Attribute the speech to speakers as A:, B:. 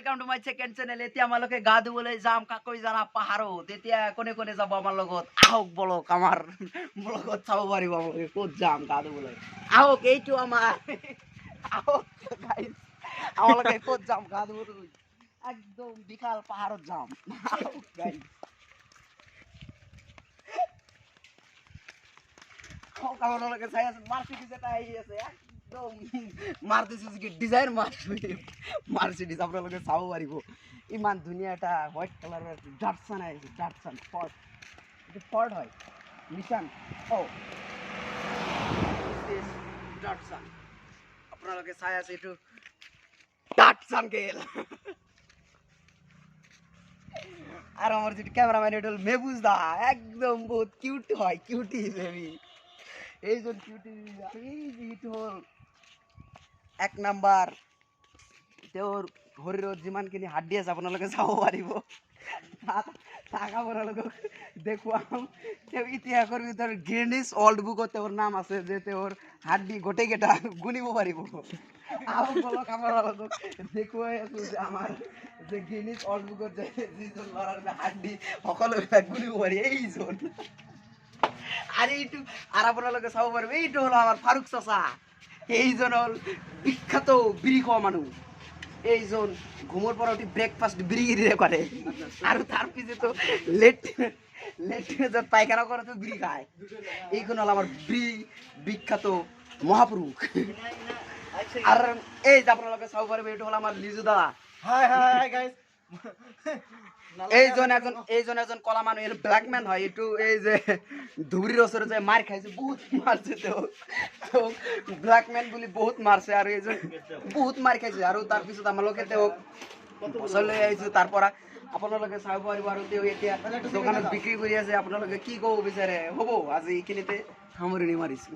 A: Welcome to my second channel. এতিয়া আমালোকে গা ধুবলৈ যাম কাকৈজানা পাহাৰত। এতিয়া কোনে কোনে যাব আমাৰ লগত আহক বলক, আমাৰ লগত চাব পাৰিব আপোনালোকে ক'ত যাম গা ধুবলৈ। আহক, এইটো আমাৰ আহক গাইজ, আমালোকে ক'ত যাম গা ধুবলৈ, একদম বিশাল পাহাৰত যাম। আহক গাইজ, আপোনালোকে চাই আছে মাৰ্চিডিজ এটা আহি আছে, একদম মাৰুতি চুজুকি ডিজাইৰ মাৰ্চিডিজ আপোনালোকে চাব পাৰিব। ইমান ধুনীয়া এটা হোৱাইট কালাৰৰ ডাটছান আহিছে, ডাটছান ফৰ্ড, এইটো ফৰ্ড হয়, নিছান ডাটছান আপোনালোকে চাই আছে, এইটো ডাটছান গেল। আর আমার যেটা ক্যামেরাম্যান এটা হল মেহবুজ দা, একদম বহুত কিউট হয়, কিউটি বেবি। এইজন কিউটি এইটো হল এক নাম্বাৰ, তেওঁৰ শৰীৰত যিমানখিনি হাড্ডি আছে আপোনালোকে চাব পাৰিব, তাক আপোনালোকক দেখুৱাম। তেওঁ ইতিহাসৰ ভিতৰত গিনিছ ৱৰ্ল্ড বুকত তেওঁৰ নাম আছে যে তেওঁৰ হাড্ডি গোটেইকেইটা গুণিব পাৰিব। আৰু বলক আপোনালোকক দেখুৱাই আছো যে আমাৰ যে গিনিছ ৱৰ্ল্ড বুকত যে যিজন ল'ৰাৰ হাড্ডি সকলোবিলাক গুণিব পাৰি এইজন। আর এইটো আর আপোনালোকে চাব পাৰিব, এইটো হলো আমার ফারুক চাচা। এইজন হল বিখ্যাত বিড়ি খোৱা মানুহ। এইজন ঘুমৰ পৰা উঠি ব্ৰেকফাষ্ট বিড়ি কৰে, আৰু তাৰ পিছতো লেট্ৰিনত পায়খানা করাতে বিড়ি খায়। এইখন হল আমার বিখ্যাত মহাপুরুষ। আর এই যে আপোনালোকে চাব পাৰিব, এইটো হল আমার লিজু দাদা। হাই গাইস, এইজন এজন কলা মানুহ, এইটো ব্ল্যাকম্যান হয়। এইটো এই যে ধুবুৰীৰ ওচৰত যে মাৰ খাইছে, বহুত মারছে তেওঁক ব্ল্যাকম্যান বুলি বহুত মারছে, আৰু এইজন বহুত মাৰ খাইছে। আৰু তাৰপিছত আমালোকে তেওঁক বচাই লৈ আহিছো তাৰ পৰা, আপোনালোকে চাব পাৰিব। আৰু তেওঁ এতিয়া দোকানত বিক্ৰী কৰি আছে। আপোনালোকে কি ক'ব বিচাৰে? হ'ব, আজি এইখিনিতে সামৰণি মাৰিছো।